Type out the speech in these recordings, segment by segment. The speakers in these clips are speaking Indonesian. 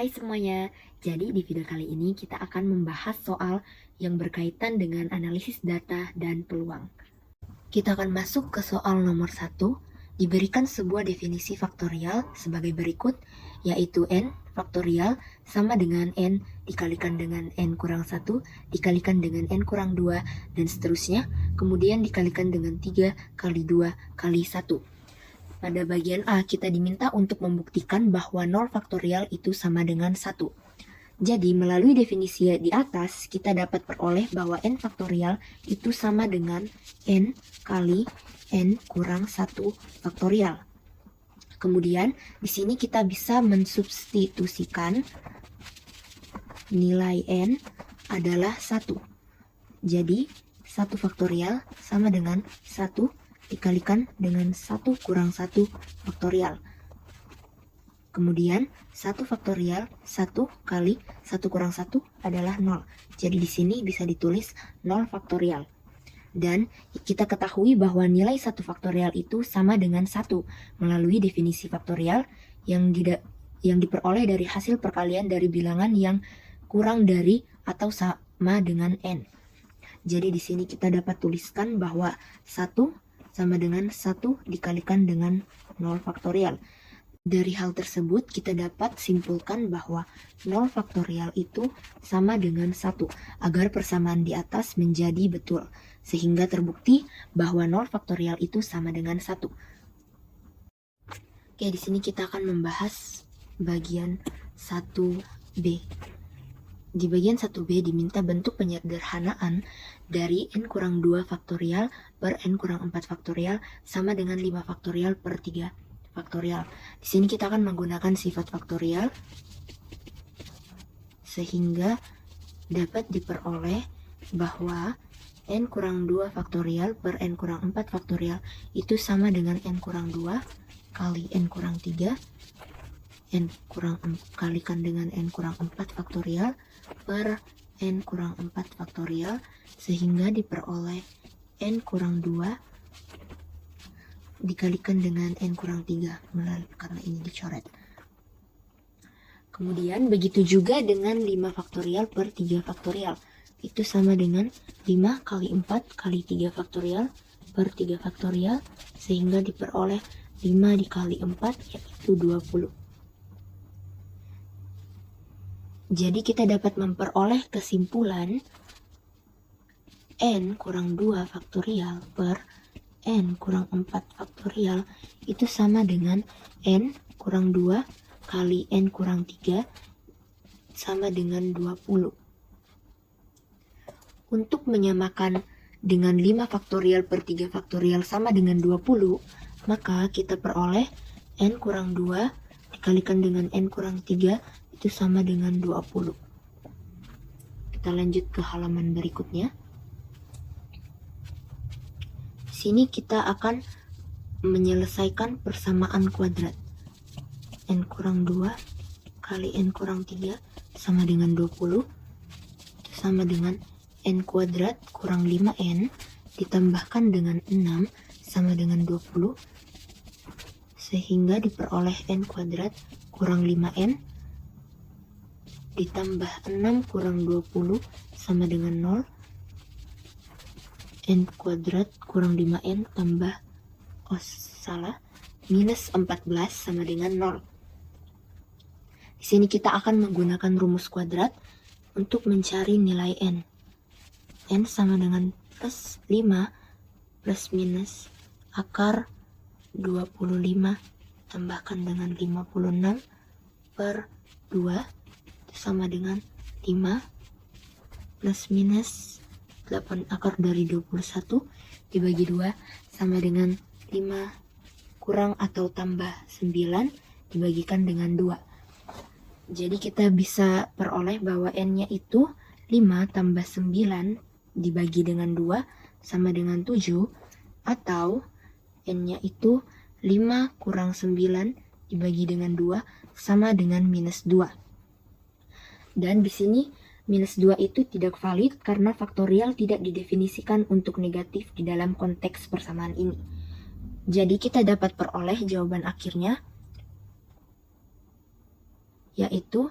Hai semuanya, jadi di video kali ini kita akan membahas soal yang berkaitan dengan analisis data dan peluang. Kita akan masuk ke soal nomor 1, diberikan sebuah definisi faktorial sebagai berikut, yaitu n faktorial sama dengan n dikalikan dengan n kurang 1, dikalikan dengan n kurang 2, dan seterusnya, kemudian dikalikan dengan 3 kali 2 kali 1. Pada bagian A, kita diminta untuk membuktikan bahwa 0 faktorial itu sama dengan 1. Jadi, melalui definisi di atas, kita dapat peroleh bahwa n faktorial itu sama dengan n kali n kurang 1 faktorial. Kemudian, di sini kita bisa mensubstitusikan nilai n adalah 1. Jadi, 1 faktorial sama dengan 1 dikalikan dengan 1 kurang 1 faktorial. Kemudian 1 faktorial 1 kali 1 kurang 1 adalah 0. Jadi di sini bisa ditulis 0 faktorial. Dan kita ketahui bahwa nilai 1 faktorial itu sama dengan 1 melalui definisi faktorial yang diperoleh dari hasil perkalian dari bilangan yang kurang dari atau sama dengan n. Jadi di sini kita dapat tuliskan bahwa 1 sama dengan 1 dikalikan dengan 0 faktorial. Dari hal tersebut, kita dapat simpulkan bahwa 0 faktorial itu sama dengan 1, agar persamaan di atas menjadi betul, sehingga terbukti bahwa 0 faktorial itu sama dengan 1. Oke, di sini kita akan membahas bagian 1b. Di bagian 1b diminta bentuk penyederhanaan dari n kurang 2 faktorial per n kurang 4 faktorial sama dengan 5 faktorial per 3 faktorial. Di sini kita akan menggunakan sifat faktorial sehingga dapat diperoleh bahwa n kurang 2 faktorial per n kurang 4 faktorial itu sama dengan n kurang 2 kali n kurang 3 n kurang kalikan dengan n kurang 4 faktorial per n kurang 4 faktorial, sehingga diperoleh n kurang 2 dikalikan dengan n kurang 3 karena ini dicoret. Kemudian begitu juga dengan 5 faktorial per 3 faktorial, itu sama dengan 5 kali 4 kali 3 faktorial per 3 faktorial, sehingga diperoleh 5 dikali 4 yaitu 20. Jadi kita dapat memperoleh kesimpulan n kurang 2 faktorial per n kurang 4 faktorial itu sama dengan n kurang 2 kali n kurang 3 sama dengan 20. Untuk menyamakan dengan 5 faktorial per 3 faktorial sama dengan 20, maka kita peroleh n kurang 2 dikalikan dengan n kurang 3 itu sama dengan 20. Kita lanjut ke halaman berikutnya. Di sini kita akan menyelesaikan persamaan kuadrat. N kurang 2 kali n kurang 3 sama dengan 20. Itu sama dengan n kuadrat kurang 5n ditambahkan dengan 6 sama dengan 20. Sehingga diperoleh n kuadrat kurang 5n ditambah 6 kurang 20 sama dengan 0. N kuadrat kurang 5n tambah minus 14 sama dengan 0. Di sini kita akan menggunakan rumus kuadrat untuk mencari nilai n. N sama dengan plus 5 plus minus akar 25 tambahkan dengan 56 per 2 sama dengan 5 plus minus 8 akar dari 21 dibagi 2 sama dengan 5 kurang atau tambah 9 dibagikan dengan 2. Jadi kita bisa peroleh bahwa n-nya itu 5 tambah 9 dibagi dengan 2 sama dengan 7, atau n-nya itu 5 kurang 9 dibagi dengan 2 sama dengan minus 2. Dan di sini minus 2 itu tidak valid karena faktorial tidak didefinisikan untuk negatif di dalam konteks persamaan ini. Jadi kita dapat peroleh jawaban akhirnya, yaitu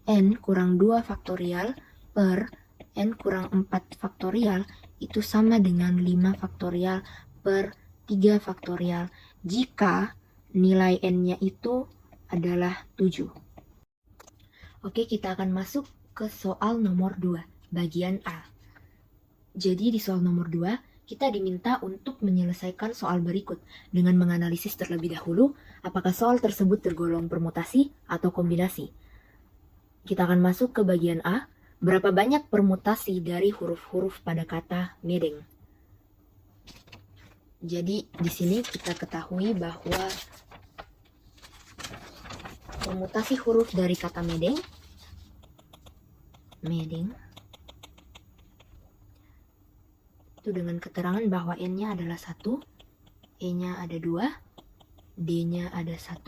n kurang 2 faktorial per n kurang 4 faktorial itu sama dengan 5 faktorial per 3 faktorial jika nilai n-nya itu adalah 7. Oke, kita akan masuk ke soal nomor 2, bagian A. Jadi di soal nomor 2, kita diminta untuk menyelesaikan soal berikut dengan menganalisis terlebih dahulu apakah soal tersebut tergolong permutasi atau kombinasi. Kita akan masuk ke bagian A, berapa banyak permutasi dari huruf-huruf pada kata medeng. Jadi di sini kita ketahui bahwa permutasi huruf dari kata medeng itu dengan keterangan bahwa n-nya adalah 1, e-nya ada 2, d-nya ada 1,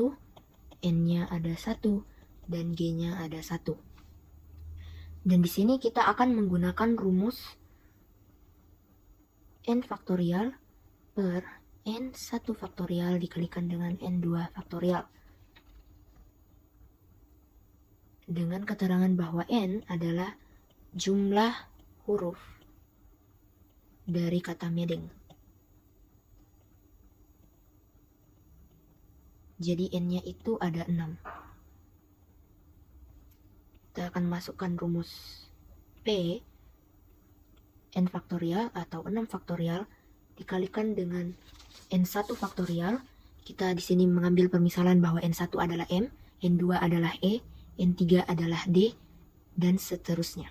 n-nya ada 1, dan g-nya ada 1. Dan di sini kita akan menggunakan rumus n faktorial per n 1 faktorial dikalikan dengan n 2 faktorial. Dengan keterangan bahwa n adalah jumlah huruf dari kata medeng. Jadi n-nya itu ada 6. Kita akan masukkan rumus P n faktorial atau 6 faktorial dikalikan dengan n1 faktorial. Kita di sini mengambil permisalan bahwa n1 adalah m, n2 adalah e, n3 adalah d, dan seterusnya.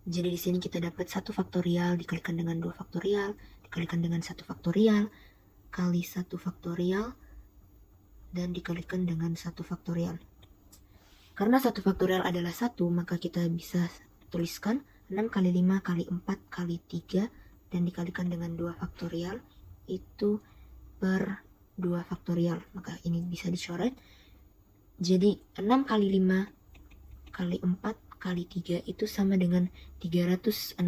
Jadi di sini kita dapat 1 faktorial dikalikan dengan 2 faktorial, dikalikan dengan 1 faktorial, kali 1 faktorial, dan dikalikan dengan 1 faktorial. Karena 1 faktorial adalah 1, maka kita bisa tuliskan 6 kali 5 kali 4 kali 3, dan dikalikan dengan 2 faktorial, itu per 2 faktorial. Maka ini bisa dicoret. Jadi 6 kali 5 kali 4 kali 3 itu sama dengan 360.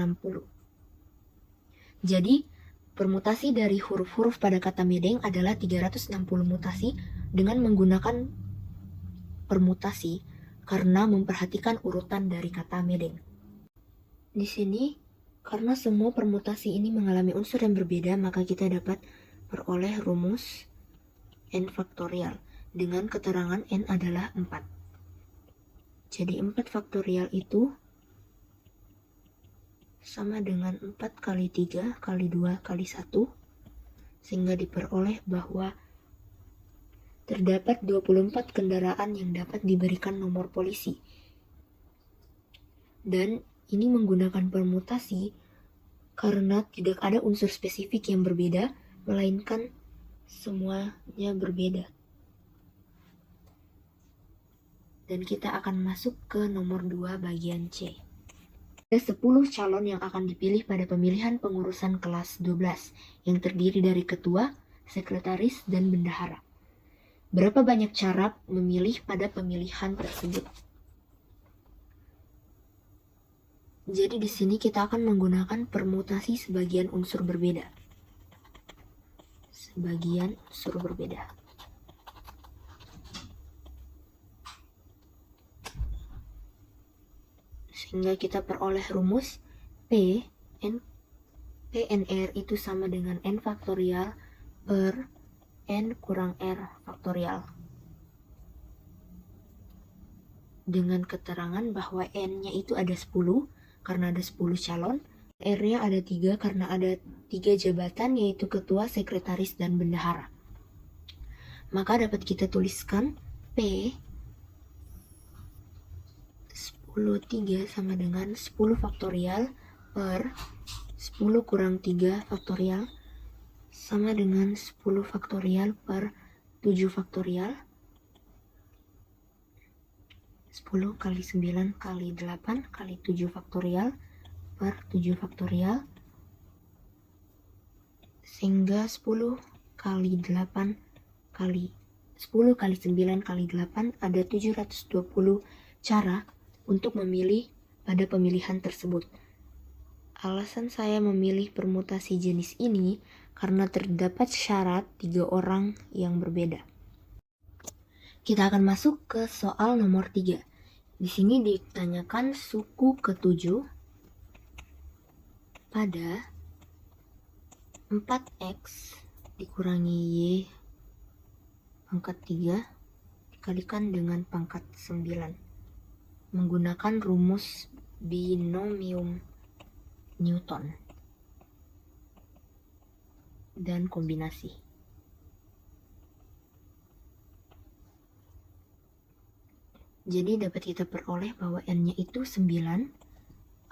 Jadi permutasi dari huruf-huruf pada kata medeng adalah 360 mutasi dengan menggunakan permutasi karena memperhatikan urutan dari kata medeng. Di sini, karena semua permutasi ini mengalami unsur yang berbeda, maka kita dapat peroleh rumus n faktorial dengan keterangan n adalah 4. Jadi 4 faktorial itu sama dengan 4 kali 3 kali 2 kali 1, sehingga diperoleh bahwa terdapat 24 kendaraan yang dapat diberikan nomor polisi. Dan ini menggunakan permutasi karena tidak ada unsur spesifik yang berbeda, melainkan semuanya berbeda. Dan kita akan masuk ke nomor 2 bagian C. Ada 10 calon yang akan dipilih pada pemilihan pengurusan kelas 12 yang terdiri dari ketua, sekretaris, dan bendahara. Berapa banyak cara memilih pada pemilihan tersebut? Jadi di sini kita akan menggunakan permutasi sebagian unsur berbeda. Sebagian unsur berbeda. Sehingga kita peroleh rumus PNR itu sama dengan n faktorial per n kurang r faktorial. Dengan keterangan bahwa n-nya itu ada 10 karena ada 10 calon, r-nya ada 3 karena ada 3 jabatan yaitu ketua, sekretaris, dan bendahara. Maka dapat kita tuliskan P 10 sama dengan 10 faktorial per 10 kurang 3 faktorial sama dengan 10 faktorial per 7 faktorial. 10 kali 9 kali 8 kali 7 faktorial per 7 faktorial, sehingga 10 kali 8 kali 10 kali 9 kali 8 ada 720 cara untuk memilih pada pemilihan tersebut. Alasan saya memilih permutasi jenis ini karena terdapat syarat 3 orang yang berbeda. Kita akan masuk ke soal nomor 3. Di sini ditanyakan suku ke-7 pada 4x dikurangi y pangkat 3 dikalikan dengan pangkat 9 menggunakan rumus binomium Newton dan kombinasi. Jadi dapat kita peroleh bahwa n-nya itu 9,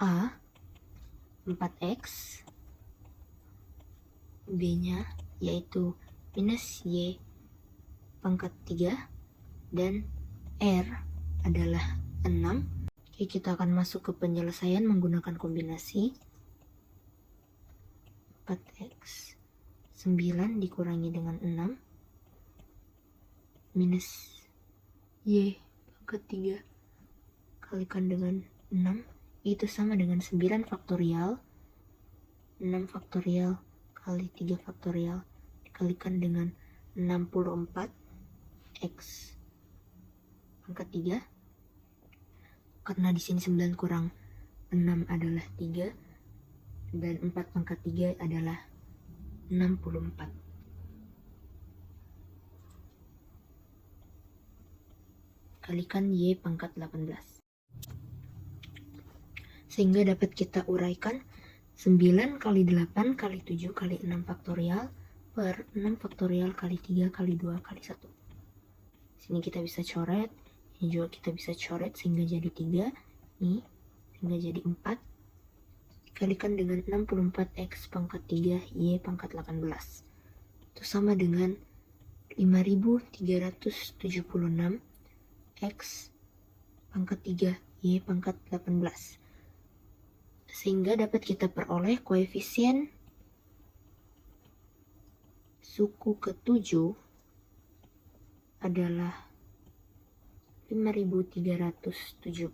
A 4x, B-nya yaitu minus Y pangkat 3, dan R adalah 6. Oke, kita akan masuk ke penyelesaian menggunakan kombinasi. 4x 9 dikurangi dengan 6 minus Y pangkat 3 kalikan dengan 6 itu sama dengan 9 faktorial 6 faktorial kali 3 faktorial dikalikan dengan 64 x pangkat 3. Karena di sini 9 kurang 6 adalah 3 dan 4 pangkat 3 adalah 64. Kalikan Y pangkat 18. Sehingga dapat kita uraikan 9 kali 8 kali 7 kali 6 faktorial per 6 faktorial kali 3 kali 2 kali 1. Sini kita bisa coret, ini juga kita bisa coret sehingga jadi 3, nih, sehingga jadi 4. Dikalikan dengan 64x pangkat 3 Y pangkat 18. Itu sama dengan 5376 X pangkat 3 Y pangkat 18. Sehingga dapat kita peroleh koefisien suku ke-7 adalah 5376.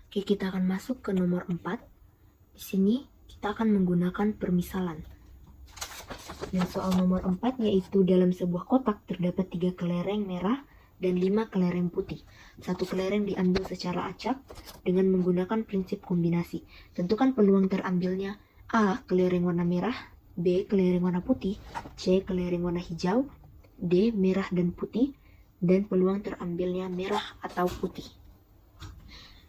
Oke, kita akan masuk ke nomor 4. Di sini kita akan menggunakan permisalan. Dan soal nomor 4 yaitu dalam sebuah kotak terdapat 3 kelereng merah dan 5 kelereng putih. Satu kelereng diambil secara acak dengan menggunakan prinsip kombinasi. Tentukan peluang terambilnya A. Kelereng warna merah, B. Kelereng warna putih, C. Kelereng warna hijau, D. Merah dan putih, dan peluang terambilnya merah atau putih.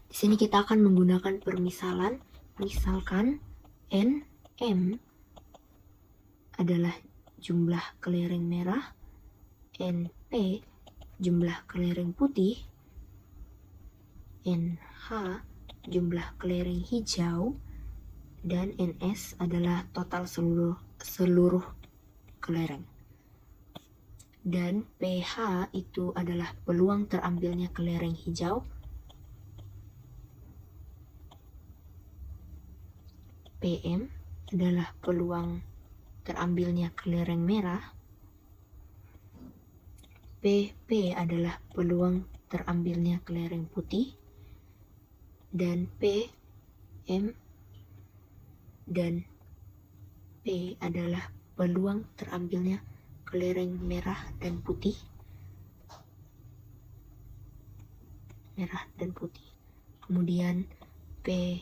Di sini kita akan menggunakan permisalan. Misalkan N, M adalah jumlah kelereng merah, N, P jumlah kelereng putih, NH jumlah kelereng hijau, dan NS adalah total seluruh kelereng. Dan PH itu adalah peluang terambilnya kelereng hijau, PM adalah peluang terambilnya kelereng merah, PP adalah peluang terambilnya kelereng putih, dan PM dan P adalah peluang terambilnya kelereng merah dan putih. Merah dan putih. Kemudian P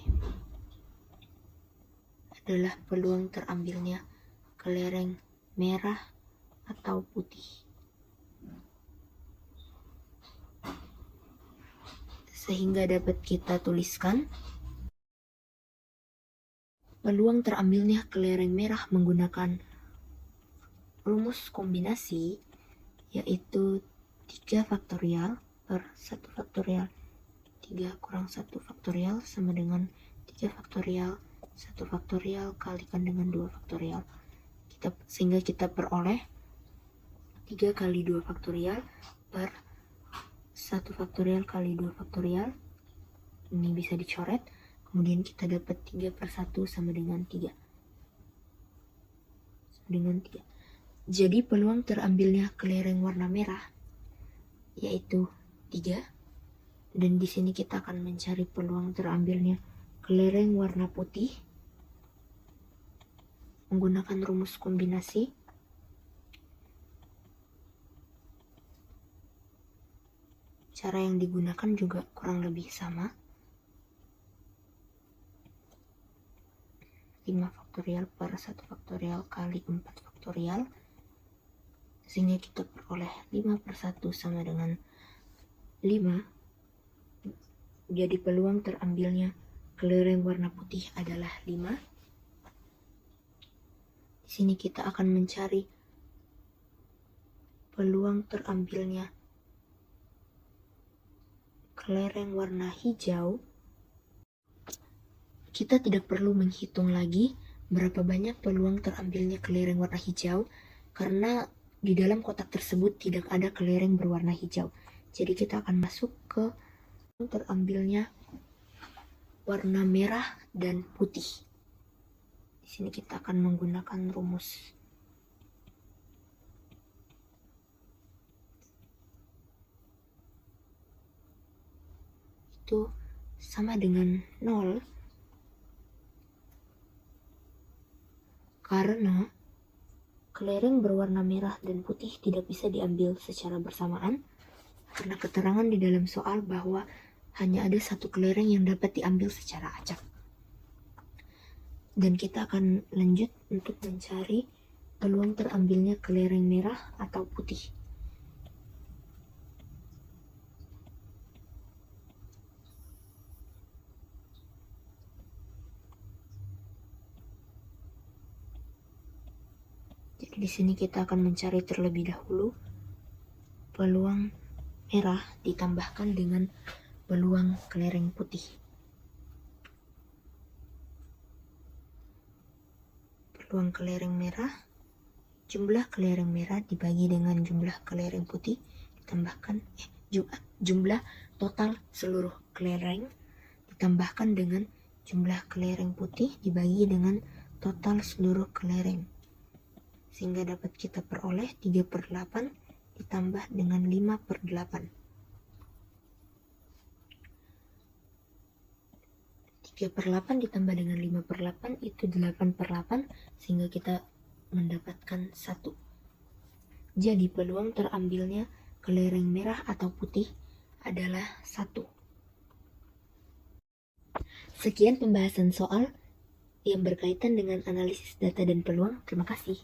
adalah peluang terambilnya kelereng merah atau putih. Sehingga dapat kita tuliskan peluang terambilnya kelereng merah menggunakan rumus kombinasi yaitu 3 faktorial per 1 faktorial 3 kurang 1 faktorial sama dengan 3 faktorial 1 faktorial kalikan dengan 2 faktorial. Sehingga kita peroleh 3 kali 2 faktorial per 1 faktorial kali 2 faktorial. Ini bisa dicoret. Kemudian kita dapat 3 per 1 sama dengan 3. Jadi peluang terambilnya kelereng warna merah yaitu 3. Dan di sini kita akan mencari peluang terambilnya kelereng warna putih menggunakan rumus kombinasi. Cara yang digunakan juga kurang lebih sama. 5 faktorial per 1 faktorial kali 4 faktorial. Sehingga kita peroleh 5 per 1 sama dengan 5. Jadi peluang terambilnya kelereng warna putih adalah 5. Di sini kita akan mencari peluang terambilnya kelereng warna hijau. Kita tidak perlu menghitung lagi berapa banyak peluang terambilnya kelereng warna hijau, karena di dalam kotak tersebut tidak ada kelereng berwarna hijau. Jadi kita akan masuk ke terambilnya warna merah dan putih. Di sini kita akan menggunakan rumus. Itu sama dengan 0 karena kelereng berwarna merah dan putih tidak bisa diambil secara bersamaan, karena keterangan di dalam soal bahwa hanya ada satu kelereng yang dapat diambil secara acak. Dan kita akan lanjut untuk mencari peluang terambilnya kelereng merah atau putih. Jadi di sini kita akan mencari terlebih dahulu peluang merah ditambahkan dengan peluang kelereng putih. Peluang kelereng merah, jumlah kelereng merah dibagi dengan jumlah kelereng putih ditambahkan jumlah total seluruh kelereng ditambahkan dengan jumlah kelereng putih dibagi dengan total seluruh kelereng, sehingga dapat kita peroleh 3 per 8 ditambah dengan 5 per 8. 3 per 8 ditambah dengan 5 per 8 itu 8 per 8, sehingga kita mendapatkan 1. Jadi peluang terambilnya kelereng merah atau putih adalah 1. Sekian pembahasan soal yang berkaitan dengan analisis data dan peluang. Terima kasih.